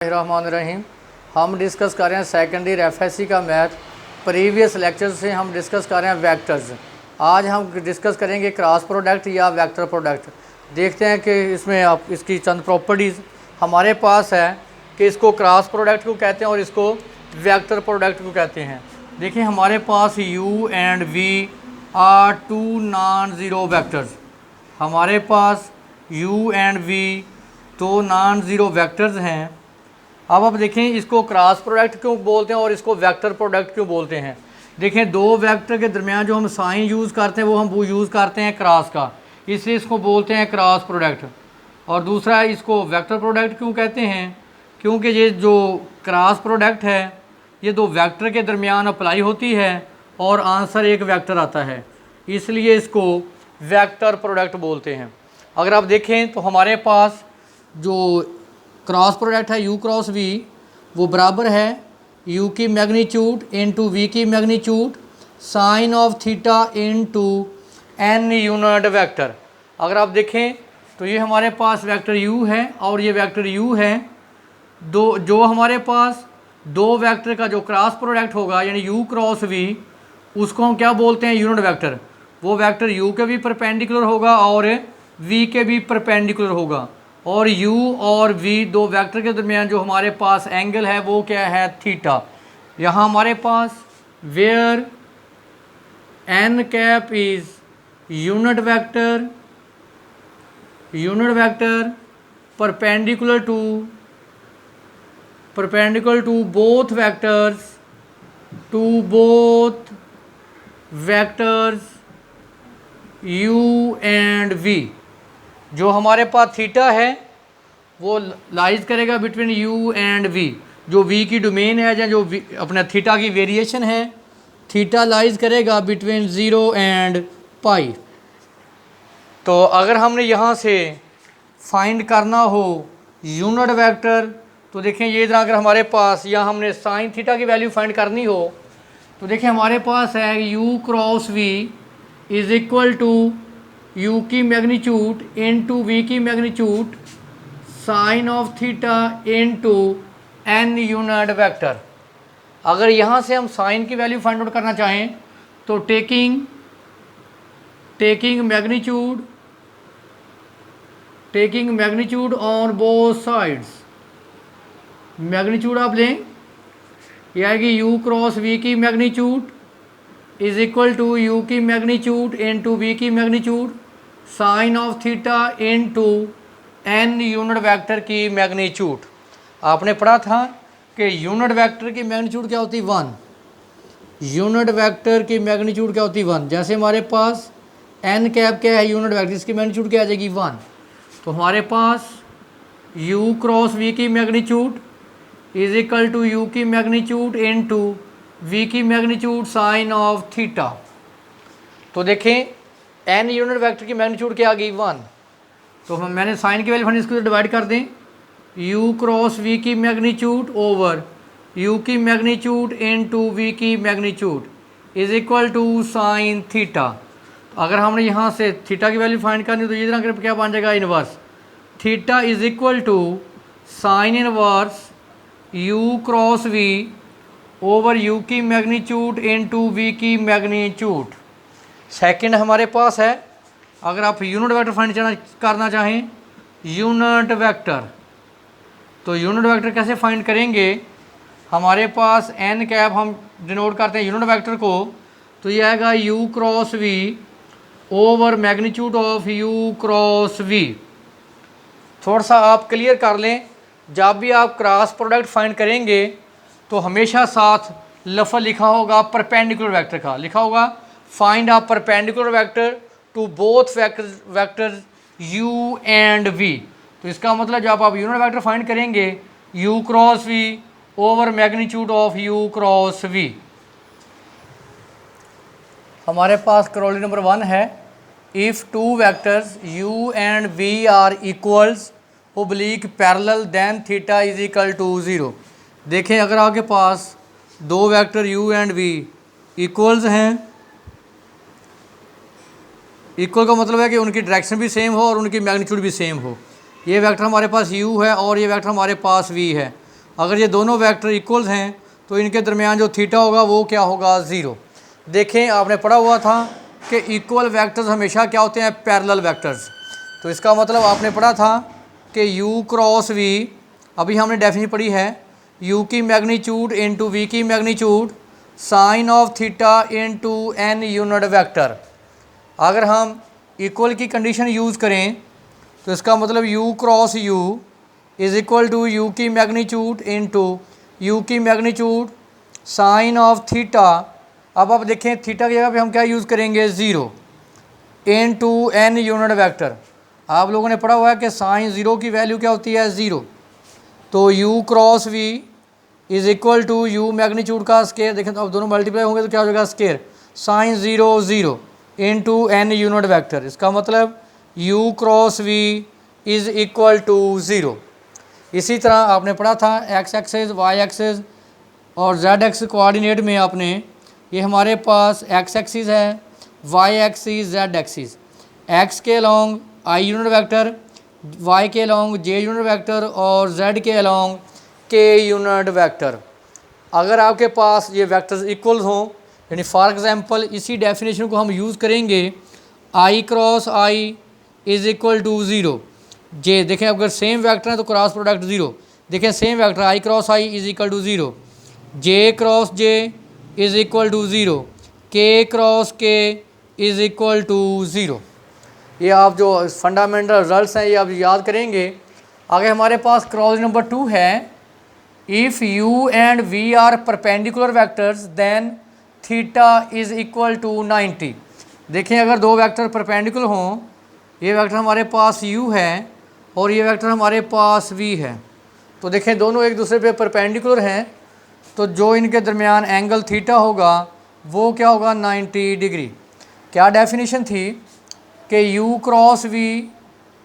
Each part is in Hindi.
रहीम। हम डिस्कस कर रहे हैं सेकेंड ईयर एफएससी का मैथ। प्रीवियस लेक्चर से हम डिस्कस कर रहे हैं वेक्टर्स। आज हम डिस्कस करेंगे क्रॉस प्रोडक्ट या वेक्टर प्रोडक्ट। देखते हैं कि इसमें आप इसकी चंद प्रॉपर्टीज़ हमारे पास है कि इसको क्रॉस प्रोडक्ट को कहते हैं और इसको वेक्टर प्रोडक्ट को कहते हैं। देखिए हमारे पास u and v are two non zero vectors. हमारे पास u एंड v तो नॉन ज़ीरो वेक्टर्स हैं। अब आप देखें इसको क्रॉस प्रोडक्ट क्यों बोलते हैं और इसको वेक्टर प्रोडक्ट क्यों बोलते हैं। देखें दो वेक्टर के दरमियान जो हम साइन यूज़ करते हैं वो हम यूज़ करते हैं क्रॉस का, इसलिए इसको बोलते हैं क्रॉस प्रोडक्ट। और दूसरा इसको वेक्टर प्रोडक्ट क्यों कहते हैं, क्योंकि ये जो क्रॉस प्रोडक्ट है ये दो वेक्टर के दरमियान अप्लाई होती है और आंसर एक वेक्टर आता है, इसलिए इसको वेक्टर प्रोडक्ट बोलते हैं। अगर आप देखें तो हमारे पास जो क्रॉस प्रोडक्ट है u क्रॉस v वो बराबर है u की मैग्नीट्यूड इंटू v की magnitude sine of theta into n unit vector. अगर आप देखें तो ये हमारे पास वेक्टर u है और ये वेक्टर u है। जो हमारे पास दो वेक्टर का जो क्रॉस प्रोडक्ट होगा यानी u क्रॉस v उसको हम क्या बोलते हैं, यूनिट वेक्टर। वो वेक्टर u के भी परपेंडिकुलर होगा और v के भी परपेंडिकुलर होगा। और u और v दो वेक्टर के दरमियान जो हमारे पास एंगल है वो क्या है, थीटा। यहाँ हमारे पास where n cap is unit vector perpendicular to both vectors u and v। जो हमारे पास थीटा है वो लाइज करेगा बिटवीन u एंड v। जो v की डोमेन है या जो अपना थीटा की वेरिएशन है, थीटा लाइज करेगा बिटवीन 0 एंड पाई। तो अगर हमने यहाँ से फाइंड करना हो यूनिट वेक्टर तो देखें ये इधर अगर हमारे पास या हमने साइन थीटा की वैल्यू फाइंड करनी हो तो देखें हमारे पास है u cross v is equal to u की मैग्नीट्यूड इनटू v की magnitude sine of theta into n unit vector. अगर यहाँ से हम साइन की वैल्यू फाइंड आउट करना चाहें तो taking magnitude on both sides, magnitude आप लें यह आएगी u क्रॉस v की magnitude is equal to u की मैग्नीट्यूड इनटू v की magnitude sine of theta into n unit vector की मैग्नीट्यूड। आपने पढ़ा था कि यूनिट वेक्टर की मैग्नीट्यूड क्या होती है, 1। यूनिट वेक्टर की मैग्नीट्यूड क्या होती है, 1। जैसे हमारे पास n कैप क्या है यूनिट वेक्टर, इसकी मैग्नीट्यूड क्या आ जाएगी, 1। तो हमारे पास u क्रॉस v की magnitude is equal to u की मैग्नीट्यूड इनटू v की मैग्नीट्यूड साइन ऑफ थीटा। तो देखें n यूनिट वेक्टर की मैग्नीट्यूड क्या आ गई, 1। तो मैंने साइन की वैल्यू फंड इसको डिवाइड कर दें, u क्रॉस v की मैग्नीट्यूड ओवर u की मैग्नीट्यूड इनटू v की magnitude is equal to sine theta. अगर हमने यहाँ से थीटा की वैल्यू फाइंड करनी तो ये तरह क्या बन जाएगा, inverse theta is equal to sine inverse u cross v over u की मैग्नीट्यूड इनटू v की मैग्नीट्यूड। सेकंड हमारे पास है, अगर आप यूनिट वेक्टर फाइंड करना चाहें यूनिट वेक्टर, तो यूनिट वेक्टर कैसे फाइंड करेंगे। हमारे पास n कैप हम डिनोट करते हैं यूनिट वेक्टर को, तो ये आएगा u cross v over magnitude of u cross v। थोड़ा सा आप क्लियर कर लें, जब भी आप क्रॉस प्रोडक्ट फाइंड करेंगे तो हमेशा साथ लफ्ज़ लिखा होगा परपेंडिकुलर वेक्टर का, लिखा होगा find a perpendicular vector to both vectors u and v। तो इसका मतलब जब आप यूनिट वेक्टर फाइंड करेंगे u cross v over magnitude of u cross v। हमारे पास करोली नंबर 1 है, if two vectors u and v are equals oblique parallel then theta is equal to 0। देखें अगर आपके पास दो vector u and v equals हैं, इक्वल का मतलब है कि उनकी डायरेक्शन भी सेम हो और उनकी मैग्नीट्यूड भी सेम हो। ये वेक्टर हमारे पास u है और ये वेक्टर हमारे पास v है। अगर ये दोनों वेक्टर इक्वल्स हैं तो इनके दरमियान जो थीटा होगा वो क्या होगा, 0। देखें आपने पढ़ा हुआ था कि इक्वल वेक्टर्स हमेशा क्या होते हैं, पैरेलल वेक्टर्स। तो इसका मतलब आपने पढ़ा था कि u क्रॉस v, अभी हमने डेफिनेशन पढ़ी है, u की मैग्नीट्यूड इंटू v की magnitude sine of theta into n unit vector. अगर हम इक्वल की कंडीशन यूज़ करें तो इसका मतलब u cross u is equal to u की मैग्नीट्यूड इंटू u की मैग्नीट्यूड साइन ऑफ थीटा। अब आप देखें थीटा की जगह पे हम क्या यूज़ करेंगे, 0 इंटू n यूनिट वेक्टर। आप लोगों ने पढ़ा हुआ है कि साइन 0 की वैल्यू क्या होती है, 0। तो u cross v is equal to u magnitude का स्केयर, देखें तो अब दोनों मल्टीप्लाई होंगे तो क्या हो जाएगा, square sine 0 0 into n unit vector. इसका मतलब u cross v is equal to 0। इसी तरह आपने पढ़ा था x एक्सेस, y एक्सेस और z एक्सिस कोऑर्डिनेट में आपने, ये हमारे पास x एक्सिस है, y axis, z axis, x के along i unit vector, y के अलॉन्ग j यूनिट वेक्टर और z के अलॉन्ग k यूनिट वेक्टर। अगर आपके पास ये वेक्टर्स इक्वल हों, यानी फॉर एग्जांपल इसी डेफिनेशन को हम यूज़ करेंगे, i cross i is equal to 0 j। देखें अगर सेम वेक्टर है तो क्रॉस प्रोडक्ट 0। देखें same vector i cross i is equal to 0, j cross j is equal to 0, k cross k is equal to 0। ये आप जो फंडामेंटल रिजल्ट्स हैं ये आप याद करेंगे। आगे हमारे पास क्रॉस नंबर 2 है, if u and v are perpendicular vectors then theta is equal to 90। देखें अगर दो वेक्टर परपेंडिकुलर हों, ये वेक्टर हमारे पास u है और ये वेक्टर हमारे पास v है, तो देखें दोनों एक दूसरे पे परपेंडिकुलर हैं, तो जो इनके दरमियान एंगल थीटा होगा वो क्या होगा, 90 डिग्री। क्या डेफिनेशन थी कि u cross v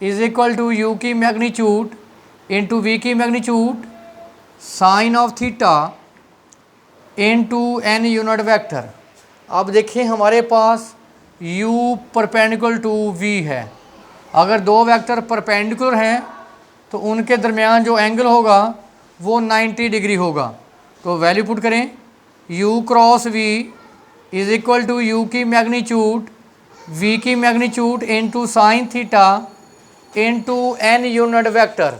is equal to u की मैग्नीट्यूड इंटू v की magnitude sine of theta into n unit vector. अब देखिए हमारे पास u परपेंडिकुलर टू v है। अगर दो वेक्टर परपेंडिकुलर हैं तो उनके दरमियान जो एंगल होगा वो 90 डिग्री होगा। तो वैल्यू पुट करें, u cross v is equal to u की मैग्नीट्यूड v की magnitude into sine theta into n unit vector.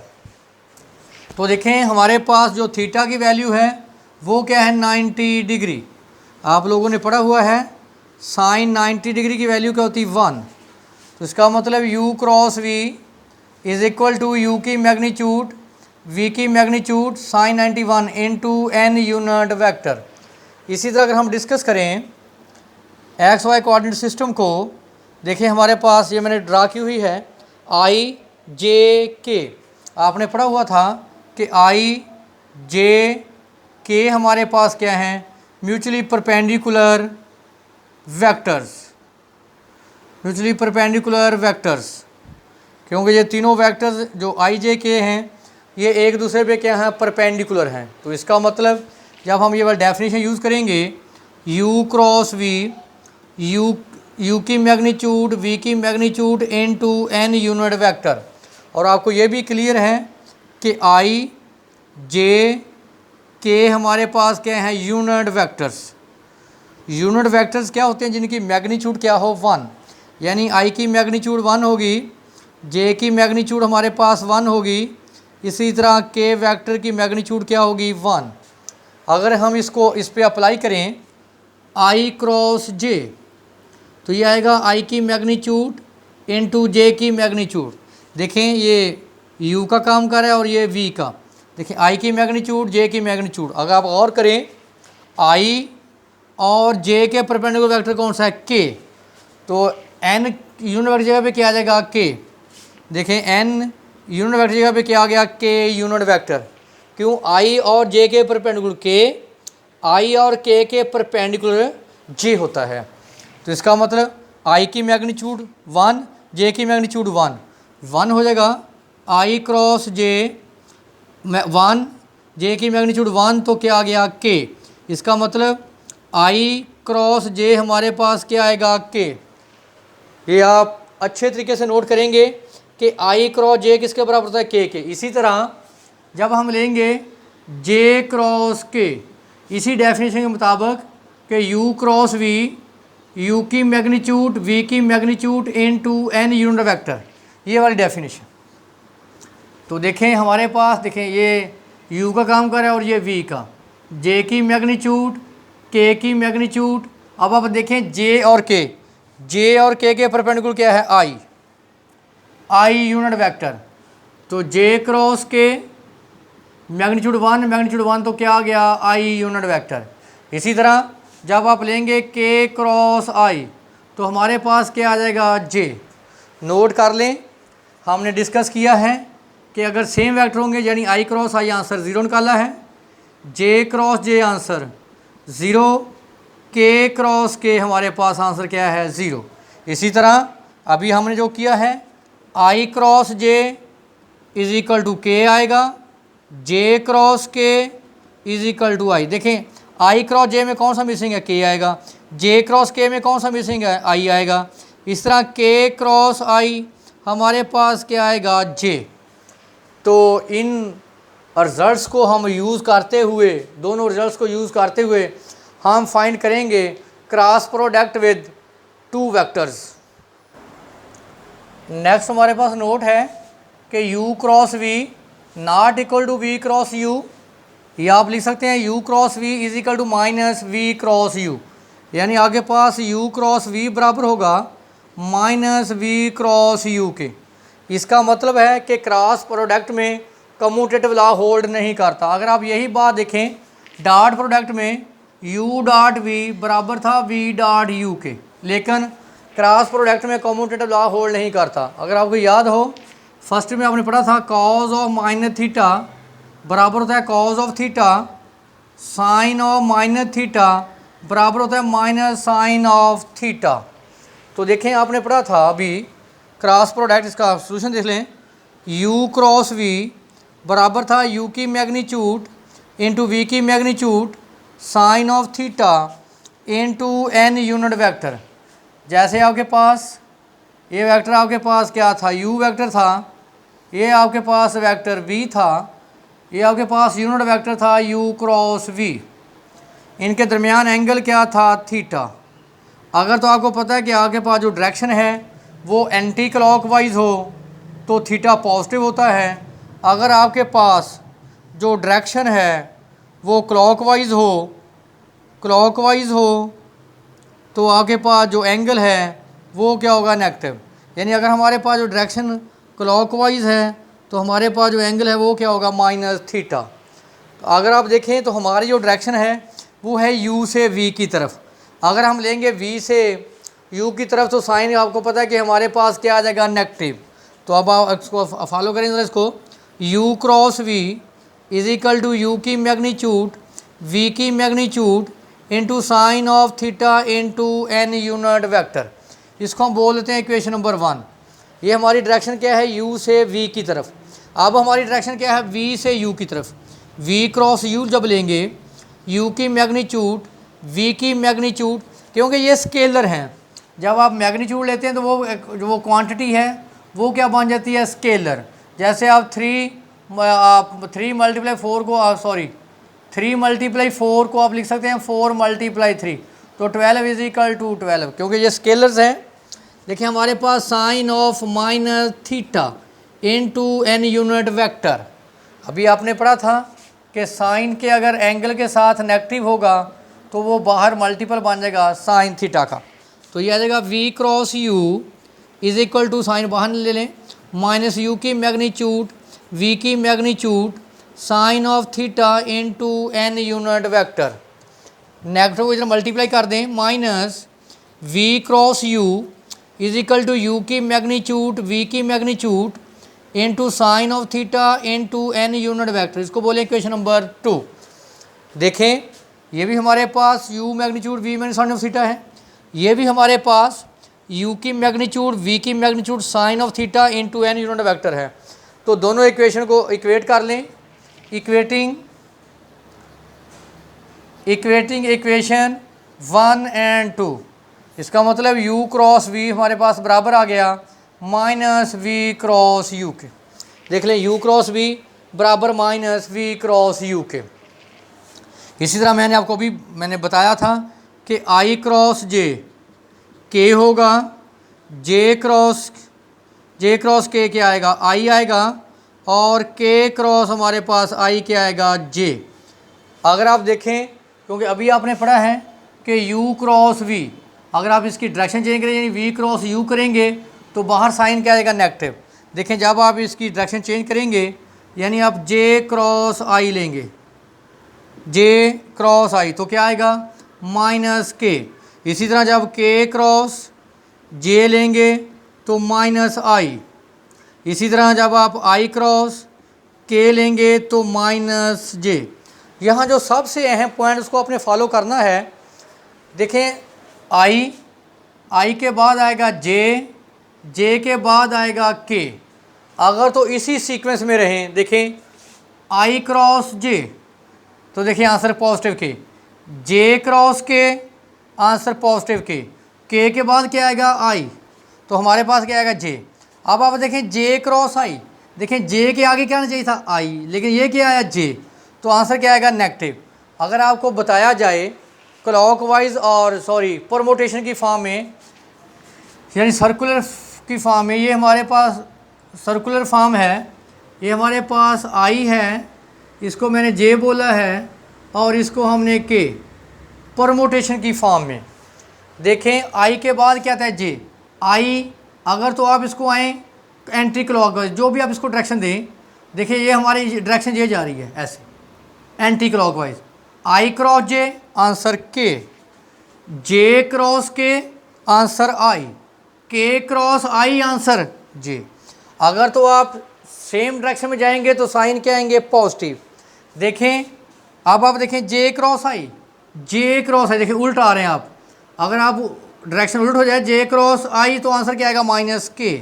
तो देखें हमारे पास जो थीटा की वैल्यू है वो क्या है, 90 डिग्री। आप लोगों ने पढ़ा हुआ है साइन 90 डिग्री की वैल्यू क्या होती है, 1। तो इसका मतलब u cross v is equal to u की मैग्नीट्यूड v की magnitude sine 91 into n unit vector. इसी तरह अगर हम डिस्कस करें एक्स वाई कोऑर्डिनेट सिस्टम को, देखिए हमारे पास ये मैंने ड्रा की हुई है i j k। आपने पढ़ा हुआ था कि i j k हमारे पास क्या हैं, mutually perpendicular vectors, mutually perpendicular vectors, क्योंकि ये तीनों वेक्टर्स जो i j k हैं ये एक दूसरे पे क्या हैं, परपेंडिकुलर हैं। तो इसका मतलब जब हम ये वाला डेफिनेशन यूज़ करेंगे, u क्रॉस v u की मैग्नीट्यूड v की magnitude into n unit vector. और आपको ये भी क्लियर है कि i j k हमारे पास क्या हैं, यूनिट वेक्टर्स। यूनिट वेक्टर्स क्या होते हैं, जिनकी मैग्नीट्यूड क्या हो, 1। यानी i की मैग्नीट्यूड 1 होगी, j की मैग्नीट्यूड हमारे पास 1 होगी, इसी तरह k वेक्टर की मैग्नीट्यूड क्या होगी, 1। अगर हम इसको इस पे अप्लाई करें i क्रॉस j, तो ये आएगा i की मैग्नीट्यूड इंटू j की मैग्नीट्यूड। देखें ये u का काम कर रहा है और ये v का। देखें i की मैग्नीट्यूड j की मैग्नीट्यूड। अगर आप और करें i और j के परपेंडिकुलर वेक्टर कौन सा है, k, तो n यूनिट वेक्टर जगह पे क्या आ जाएगा, k। देखें n यूनिट वेक्टर जगह पे क्या आ गया, k यूनिट वेक्टर। क्यों, i और j के परपेंडिकुलर k, i और k के परपेंडिकुलर j होता है। तो इसका मतलब i की मैग्नीट्यूड 1, j की मैग्नीट्यूड 1 हो जाएगा, i क्रॉस j 1, j की मैग्नीट्यूड 1, तो क्या आ गया, k। इसका मतलब i क्रॉस j हमारे पास क्या आएगा, k। ये आप अच्छे तरीके से नोट करेंगे कि i क्रॉस j किसके बराबर होता है, k के। इसी तरह जब हम लेंगे जे क्रॉस के, इसी डेफिनेशन के मुताबिक कि यू क्रॉस वी, यू की मैग्नीट्यूड वी की magnitude into n unit vector, ये वाली डेफिनेशन। तो देखें हमारे पास, देखें ये u का काम कर रहा है और ये v का, j की मैग्नीट्यूड, k की मैग्नीट्यूड। अब आप देखें j और k के परपेंडिकुलर क्या है, i यूनिट वेक्टर। तो j क्रॉस k मैग्नीट्यूड 1 तो क्या आ गया, i यूनिट वेक्टर। इसी तरह जब आप लेंगे k क्रॉस i तो हमारे पास क्या आ जाएगा, j। नोट कर लें, हमने डिस्कस किया है कि अगर सेम वेक्टर होंगे यानी i क्रॉस i आंसर 0 निकाला है, j cross j answer 0, k cross k हमारे पास आंसर क्या है, 0। इसी तरह अभी हमने जो किया है i cross j is equal to k आएगा, j cross k is equal to i। देखें i क्रॉस j में कौन सा मिसिंग है, k आएगा, j क्रॉस k में कौन सा मिसिंग है, i आएगा। इस तरह k क्रॉस i हमारे पास क्या आएगा, j। तो इन रिजल्ट्स को हम यूज़ करते हुए, दोनों रिजल्ट्स को यूज़ करते हुए हम फाइंड करेंगे cross product with two vectors. Next हमारे पास नोट है कि u cross v not equal to v cross u, या आप लिख सकते हैं u cross v is equal to minus v cross u, यानी आगे पास u क्रॉस v बराबर होगा माइनस v क्रॉस u के। इसका मतलब है कि क्रॉस प्रोडक्ट में कम्यूटेटिव लॉ होल्ड नहीं करता। अगर आप यही बात देखें, डॉट प्रोडक्ट में u डॉट v बराबर था v डॉट u के, लेकिन क्रॉस प्रोडक्ट में कम्यूटेटिव लॉ होल्ड नहीं करता। अगर आपको याद हो, फर्स्ट में आपने पढ़ा था कॉज ऑफ माइनस थीटा बराबर होता है cos of theta, sine of minus theta बराबर होता है माइनस साइन ऑफ थीटा। तो देखें आपने पढ़ा था अभी क्रॉस प्रोडक्ट, इसका सोल्यूशन देख लें, u क्रॉस v बराबर था u की मैग्नीट्यूड इंटू v की magnitude sine of theta into n unit vector. जैसे आपके पास ये वेक्टर आपके पास क्या था, u वेक्टर था, ये आपके पास वेक्टर v था, ये आपके पास यूनिट वेक्टर था u क्रॉस v, इनके दरमियान एंगल क्या था, थीटा। अगर तो आपको पता है कि आपके पास जो डायरेक्शन है वो एंटी क्लॉकवाइज हो तो थीटा पॉजिटिव होता है, अगर आपके पास जो डायरेक्शन है वो क्लॉकवाइज हो तो आपके पास जो एंगल है वो क्या होगा, नेगेटिव। यानी अगर हमारे पास जो डायरेक्शन क्लॉकवाइज है तो हमारे पास जो एंगल है वो क्या होगा, माइनस थीटा। तो अगर आप देखें तो हमारी जो डायरेक्शन है वो है u से v की तरफ। अगर हम लेंगे v से u की तरफ तो साइन आपको पता है कि हमारे पास क्या आ जाएगा, नेगेटिव। तो अब आप इसको फॉलो करेंगे, इसको u cross v is equal to u की मैग्नीट्यूड v की magnitude into sine of theta into n unit vector. इसको हम बोल देते हैं इक्वेशन नंबर 1। ये हमारी डायरेक्शन क्या है, u से v की तरफ। अब हमारी डायरेक्शन क्या है, v से u की तरफ। v क्रॉस u जब लेंगे, u की मैग्नीट्यूड v की मैग्नीट्यूड, क्योंकि ये स्केलर हैं, जब आप मैग्नीट्यूड लेते हैं तो वो क्वांटिटी है वो क्या बन जाती है, स्केलर। जैसे आप 3 मल्टीप्लाई 4 को सॉरी 3 मल्टीप्लाई 4 को आप लिख सकते हैं 4 मल्टीप्लाई 3, तो 12 इज इक्वल टू 12, क्योंकि ये स्केलर्स हैं। देखिए हमारे पास sine of minus theta into n unit vector. अभी आपने पढ़ा था कि साइन के अगर एंगल के साथ नेगेटिव होगा तो वो बाहर मल्टीपल बन जाएगा साइन थीटा का। तो ये आ जाएगा v cross u is equal to, sign बाहर ले लें, माइनस u की मैग्नीट्यूड v की magnitude sine of theta into n unit vector. Negative को इधर मल्टीप्लाई कर दें, minus v cross u is equal to u की मैग्नीट्यूड v की magnitude into sine of theta into n unit vector. इसको बोले इक्वेशन नंबर 2। देखें ये भी हमारे पास u magnitude v magnitude sine of theta है, ये भी हमारे पास u की मैग्नीट्यूड v की magnitude sine of theta into n unit vector है। तो दोनों इक्वेशन को इक्वेट कर लें, इक्वेटिंग इक्वेशन 1 एंड 2। इसका मतलब u क्रॉस v हमारे पास बराबर आ गया माइनस v क्रॉस u के। देख लें u क्रॉस v बराबर माइनस वी क्रॉस यू के। इसी तरह मैंने बताया था कि आई क्रॉस जे के होगा, जे क्रॉस के क्या आएगा, आई आएगा, और के क्रॉस हमारे पास आई क्या आएगा, जे। अगर आप देखें, क्योंकि अभी आपने पढ़ा है कि u क्रॉस v, अगर आप इसकी डायरेक्शन चेंज करेंगे यानी v क्रॉस u करेंगे तो बाहर साइन क्या आएगा, नेगेटिव। देखें जब आप इसकी डायरेक्शन चेंज करेंगे यानी आप j क्रॉस i लेंगे, j क्रॉस i तो क्या आएगा, माइनस k। इसी तरह जब k क्रॉस j लेंगे तो माइनस i। इसी तरह जब आप i क्रॉस k लेंगे तो माइनस j। यहाँ जो सबसे अहम पॉइंट उसको आपने फॉलो करना है, देखें आई के बाद आएगा जे के बाद आएगा के। अगर तो इसी सीक्वेंस में रहें, देखें आई क्रॉस जे तो देखिए आंसर पॉजिटिव के, जे क्रॉस के आंसर पॉजिटिव के बाद क्या आएगा, आई, तो हमारे पास क्या आएगा, जे। अब आप देखें जे क्रॉस आई, देखें जे के आगे क्या आना चाहिए था, आई, लेकिन ये क्या आया, जे, तो आंसर क्या आएगा, नेगेटिव। अगर आपको बताया जाए क्लॉकवाइज और परमोटेशन की फॉर्म में यानी सर्कुलर की फॉर्म में, ये हमारे पास सर्कुलर फॉर्म है, ये हमारे पास आई है, इसको मैंने जे बोला है और इसको हमने के। परमोटेशन की फॉर्म में देखें आई के बाद क्या था, जे, आई, अगर तो आप इसको आएँ एंटी क्लॉकवाइज, जो भी आप इसको डायरेक्शन दें, देखिए ये हमारी डायरेक्शन ये जा रही है ऐसे एंटी क्लॉकवाइज। आई क्रॉस जे आंसर के, जे क्रॉस के आंसर आई, के क्रॉस आई आंसर जे। अगर तो आप सेम डायरेक्शन में जाएंगे तो साइन क्या आएंगे, पॉजिटिव। देखें अब आप देखें जे क्रॉस आई, देखिए उल्ट आ रहे हैं आप, अगर आप डायरेक्शन उल्ट हो जाए जे क्रॉस आई तो आंसर क्या आएगा, माइनस के।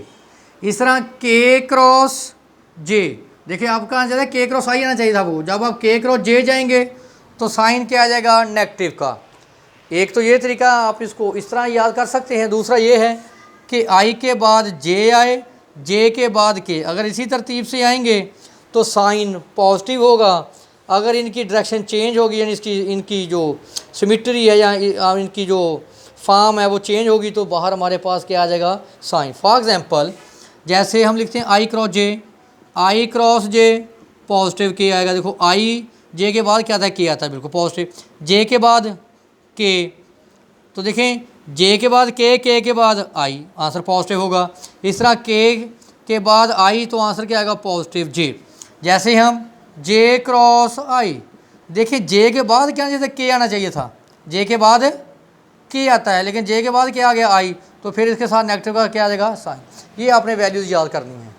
इस तरह के क्रॉस जे, देखिए आपका आंसर है के क्रॉस आई आना चाहिए था, वो जब आप के क्रॉस जे जाएंगे तो साइन क्या आ जाएगा, नेगेटिव का। एक तो ये तरीका आप इसको इस तरह याद कर सकते हैं। दूसरा ये है कि आई के बाद जे आए, जे के बाद के, अगर इसी तरतीब से आएंगे तो साइन पॉजिटिव होगा। अगर इनकी डायरेक्शन चेंज होगी यानी इनकी जो सिमिट्री है या इनकी जो फॉर्म है वो चेंज होगी तो बाहर हमारे पास क्या आ जाएगा, साइन। फॉर एग्जांपल जैसे हम लिखते हैं आई क्रॉस जे पॉजिटिव के आएगा। देखो आई जे के बाद क्या था, के आता है, बिल्कुल पॉजिटिव। जे के बाद के, तो देखें जे के बाद के बाद आई, आंसर पॉजिटिव होगा। इस तरह के बाद आई तो आंसर क्या आएगा, पॉजिटिव जे। जैसे हम जे क्रॉस आई, देखिए जे के बाद क्या जैसे के आना चाहिए था, जे के बाद के आता है लेकिन जे के बाद क्या आ गया, आई, तो फिर इसके साथ नेगेटिव का क्या आ जाएगा, साइन। ये आपने वैल्यूज़ याद करनी है।